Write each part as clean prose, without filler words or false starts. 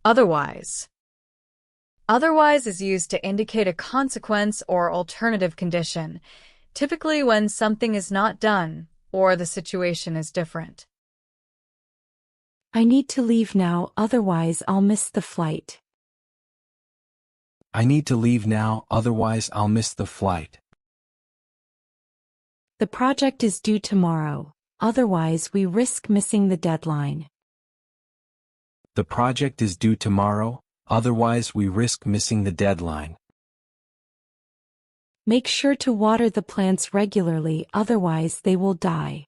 Otherwise. Otherwise is used to indicate a consequence or alternative condition, typically when something is not done or the situation is different. I need to leave now, otherwise I'll miss the flight. I need to leave now, otherwise I'll miss the flight. The project is due tomorrow, otherwise we risk missing the deadline. The project is due tomorrow, otherwise we risk missing the deadline. Make sure to water the plants regularly, otherwise they will die.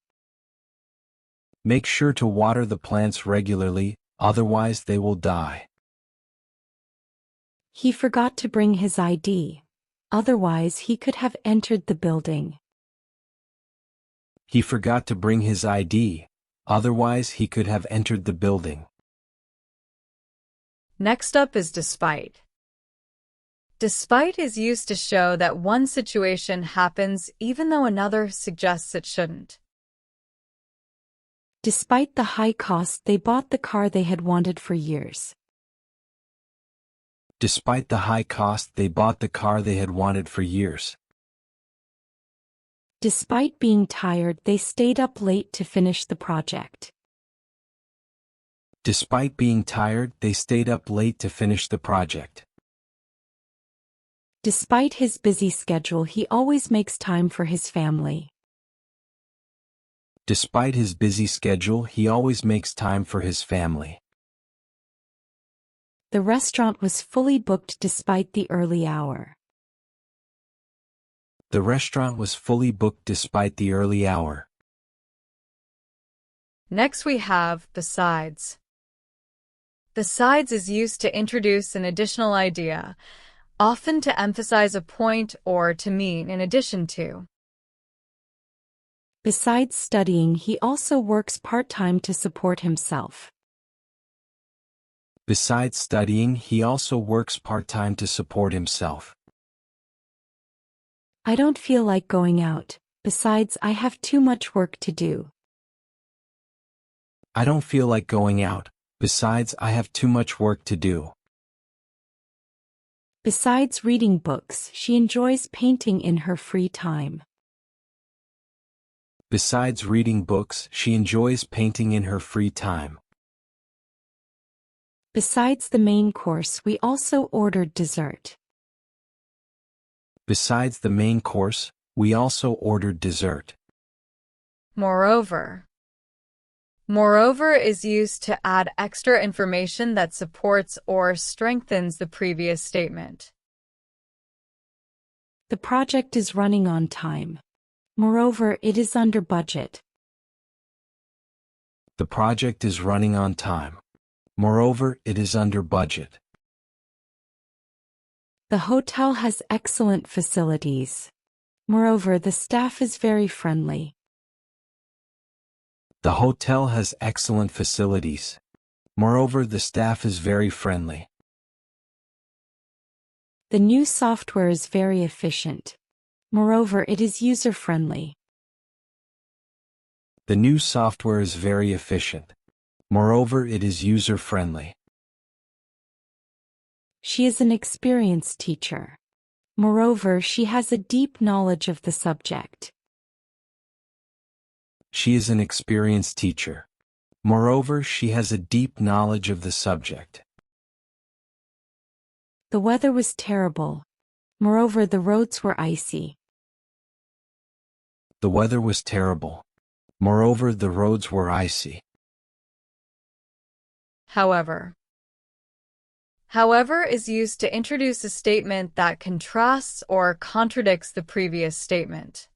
Make sure to water the plants regularly, otherwise they will die. He forgot to bring his ID, otherwise he could have entered the building. He forgot to bring his ID, otherwise he could have entered the building. Next up is despite. Despite is used to show that one situation happens even though another suggests it shouldn't. Despite the high cost, they bought the car they had wanted for years. Despite the high cost, they bought the car they had wanted for years. Despite being tired, they stayed up late to finish the project. Despite being tired, they stayed up late to finish the project. Despite his busy schedule, he always makes time for his family. Despite his busy schedule, he always makes time for his family. The restaurant was fully booked despite the early hour. The restaurant was fully booked despite the early hour. Next we have besides. Besides is used to introduce an additional idea, often to emphasize a point or to mean in addition to. Besides studying, he also works part-time to support himself. Besides studying, he also works part-time to support himself. I don't feel like going out, besides I have too much work to do. I don't feel like going out, besides I have too much work to do. Besides reading books, she enjoys painting in her free time. Besides reading books, she enjoys painting in her free time. Besides the main course, we also ordered dessert. Besides the main course, we also ordered dessert. Moreover. Moreover is used to add extra information that supports or strengthens the previous statement. The project is running on time. Moreover, it is under budget. The project is running on time. Moreover, it is under budget. The hotel has excellent facilities. Moreover, the staff is very friendly. The hotel has excellent facilities. Moreover, the staff is very friendly. The new software is very efficient. Moreover, it is user-friendly. The new software is very efficient. Moreover, it is user-friendly. She is an experienced teacher. Moreover, she has a deep knowledge of the subject. She is an experienced teacher. Moreover, she has a deep knowledge of the subject. The weather was terrible. Moreover, the roads were icy. The weather was terrible. Moreover, the roads were icy. However. However is used to introduce a statement that contrasts or contradicts the previous statement.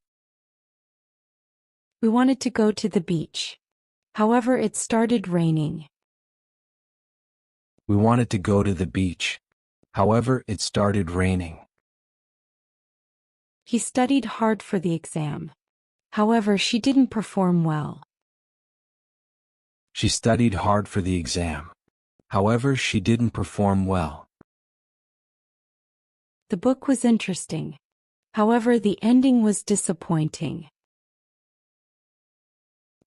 We wanted to go to the beach. However, it started raining. We wanted to go to the beach. However, it started raining. He studied hard for the exam. However, she didn't perform well. She studied hard for the exam. However, she didn't perform well. The book was interesting. However, the ending was disappointing.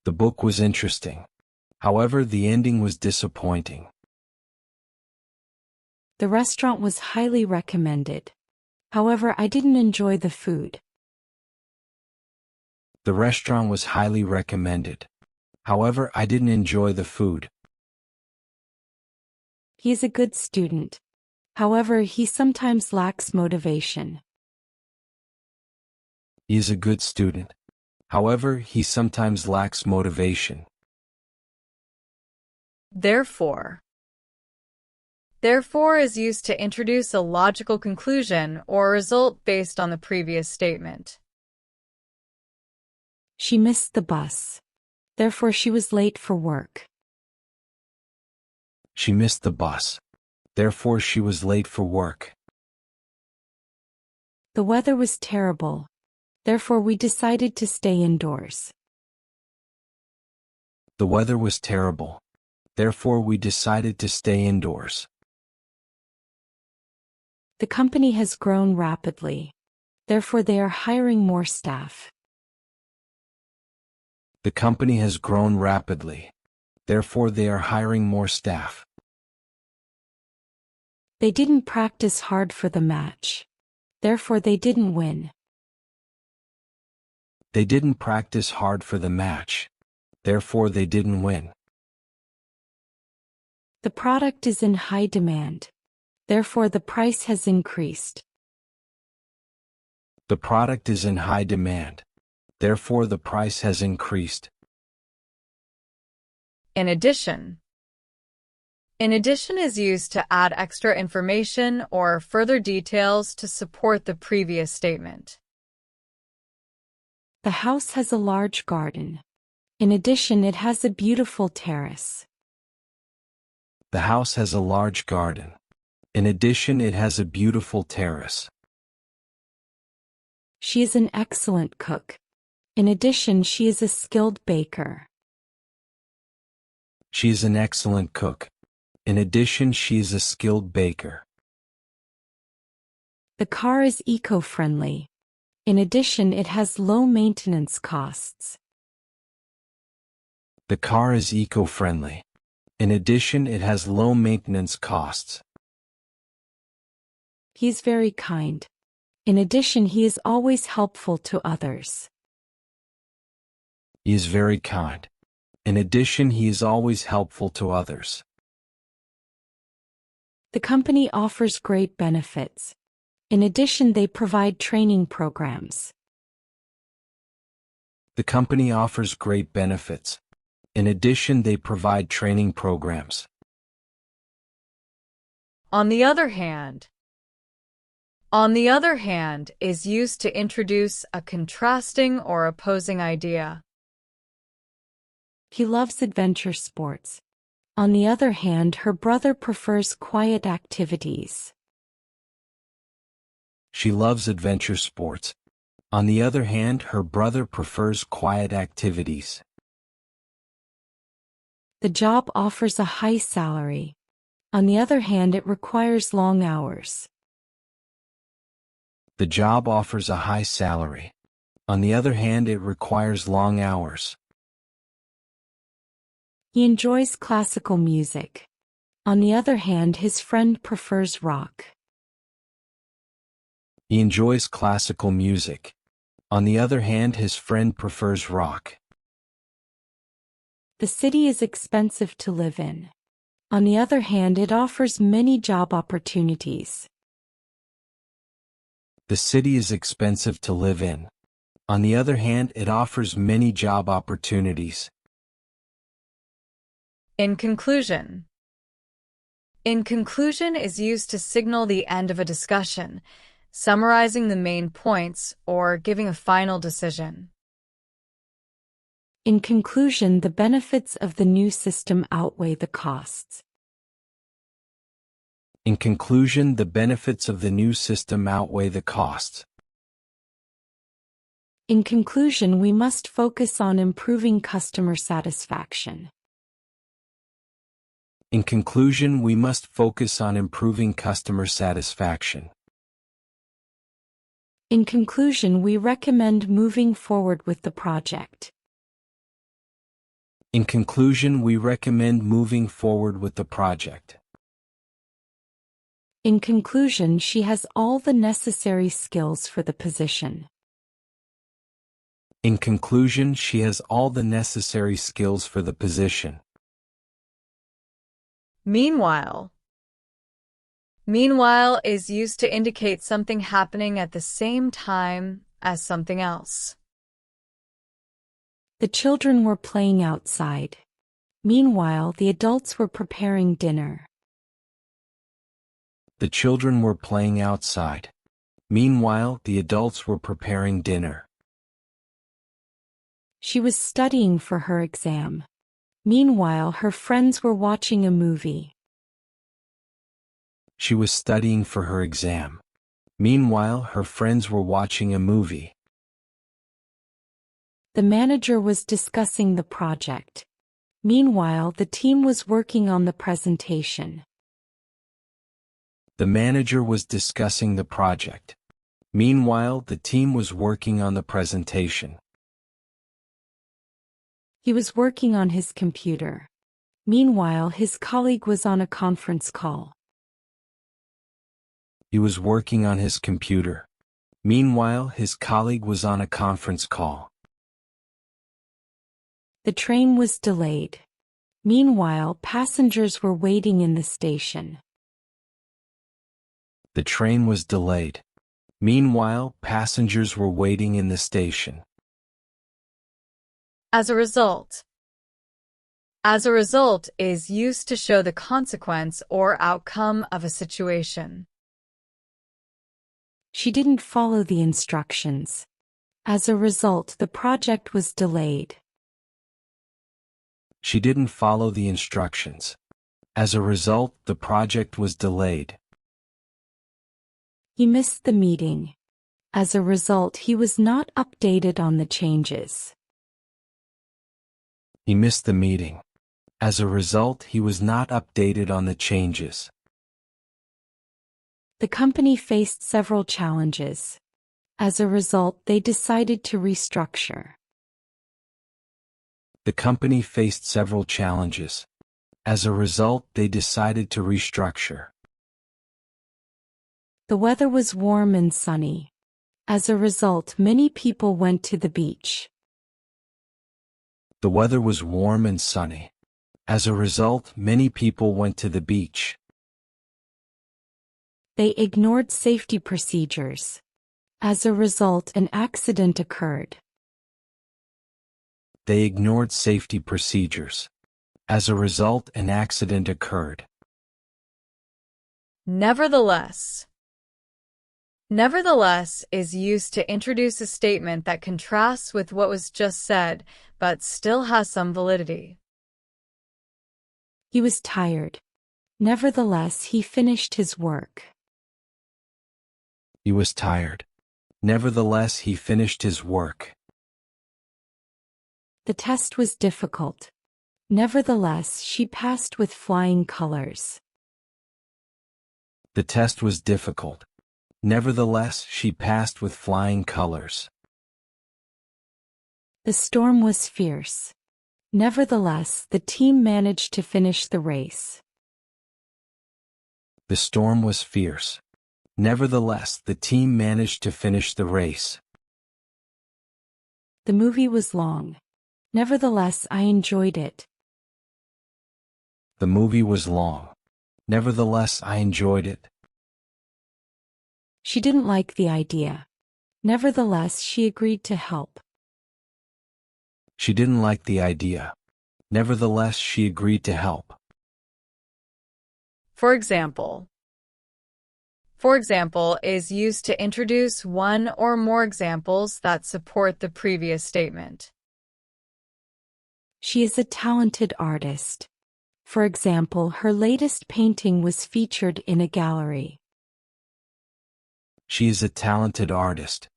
The book was interesting. However, the ending was disappointing. The restaurant was highly recommended. However, I didn't enjoy the food. The restaurant was highly recommended. However, I didn't enjoy the food. He is a good student. However, he sometimes lacks motivation. He is a good student. However, he sometimes lacks motivation. Therefore. Therefore is used to introduce a logical conclusion or result based on the previous statement. She missed the bus. Therefore, she was late for work. She missed the bus. Therefore, she was late for work. The weather was terrible. Therefore, we decided to stay indoors. The weather was terrible. Therefore, we decided to stay indoors. The company has grown rapidly. Therefore, they are hiring more staff. The company has grown rapidly. Therefore, they are hiring more staff. They didn't practice hard for the match. Therefore, they didn't win. They didn't practice hard for the match. Therefore, they didn't win. The product is in high demand. Therefore, the price has increased. The product is in high demand. Therefore, the price has increased. In addition. In addition is used to add extra information or further details to support the previous statement. The house has a large garden. In addition, it has a beautiful terrace. The house has a large garden. In addition, it has a beautiful terrace. She is an excellent cook. In addition, she is a skilled baker. She is an excellent cook. In addition, she is a skilled baker. The car is eco-friendly. In addition, it has low maintenance costs. The car is eco-friendly. In addition, it has low maintenance costs. He is very kind. In addition, he is always helpful to others. He is very kind. In addition, he is always helpful to others. The company offers great benefits. In addition, they provide training programs. The company offers great benefits. In addition, they provide training programs. On the other hand. On the other hand is used to introduce a contrasting or opposing idea. He loves adventure sports. On the other hand, her brother prefers quiet activities. She loves adventure sports. On the other hand, her brother prefers quiet activities. The job offers a high salary. On the other hand, it requires long hours. The job offers a high salary. On the other hand, it requires long hours. He enjoys classical music. On the other hand, his friend prefers rock. He enjoys classical music. On the other hand, his friend prefers rock. The city is expensive to live in. On the other hand, it offers many job opportunities. The city is expensive to live in. On the other hand, it offers many job opportunities. In conclusion. In conclusion is used to signal the end of a discussion, summarizing the main points or giving a final decision. In conclusion, the benefits of the new system outweigh the costs. In conclusion, the benefits of the new system outweigh the costs. In conclusion, we must focus on improving customer satisfaction. In conclusion, we must focus on improving customer satisfaction. In conclusion, we recommend moving forward with the project. In conclusion, we recommend moving forward with the project. In conclusion, she has all the necessary skills for the position. In conclusion, she has all the necessary skills for the position. Meanwhile. Meanwhile is used to indicate something happening at the same time as something else. The children were playing outside. Meanwhile, the adults were preparing dinner. The children were playing outside. Meanwhile, the adults were preparing dinner. She was studying for her exam. Meanwhile, her friends were watching a movie. She was studying for her exam. Meanwhile, her friends were watching a movie. The manager was discussing the project. Meanwhile, the team was working on the presentation. The manager was discussing the project. Meanwhile, the team was working on the presentation. He was working on his computer. Meanwhile, his colleague was on a conference call. He was working on his computer. Meanwhile, his colleague was on a conference call. The train was delayed. Meanwhile, passengers were waiting in the station. The train was delayed. Meanwhile, passengers were waiting in the station. As a result. As a result is used to show the consequence or outcome of a situation. She didn't follow the instructions. As a result, the project was delayed. She didn't follow the instructions. As a result, the project was delayed. He missed the meeting. As a result, he was not updated on the changes. He missed the meeting. As a result, he was not updated on the changes. The company faced several challenges. As a result, they decided to restructure. The company faced several challenges. As a result, they decided to restructure. The weather was warm and sunny. As a result, many people went to the beach. The weather was warm and sunny. As a result, many people went to the beach. They ignored safety procedures. As a result, an accident occurred. They ignored safety procedures. As a result, an accident occurred. Nevertheless. Nevertheless is used to introduce a statement that contrasts with what was just said, but still has some validity. He was tired. Nevertheless, he finished his work. He was tired. Nevertheless, he finished his work. The test was difficult. Nevertheless, she passed with flying colors. The test was difficult. Nevertheless, she passed with flying colors. The storm was fierce. Nevertheless, the team managed to finish the race. The storm was fierce. Nevertheless, the team managed to finish the race. The movie was long. Nevertheless, I enjoyed it. The movie was long. Nevertheless, I enjoyed it. She didn't like the idea. Nevertheless, she agreed to help. She didn't like the idea. Nevertheless, she agreed to help. For example. For example is used to introduce one or more examples that support the previous statement. She is a talented artist. For example, her latest painting was featured in a gallery. She is a talented artist.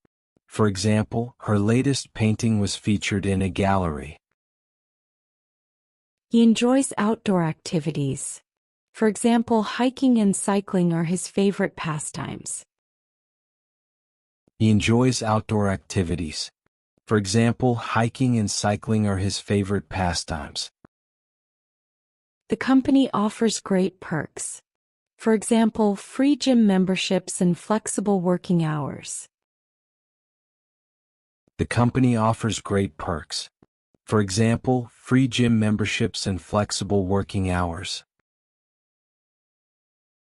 For example, her latest painting was featured in a gallery. He enjoys outdoor activities. For example, hiking and cycling are his favorite pastimes. He enjoys outdoor activities. For example, hiking and cycling are his favorite pastimes. The company offers great perks. For example, free gym memberships and flexible working hours. The company offers great perks. For example, free gym memberships and flexible working hours.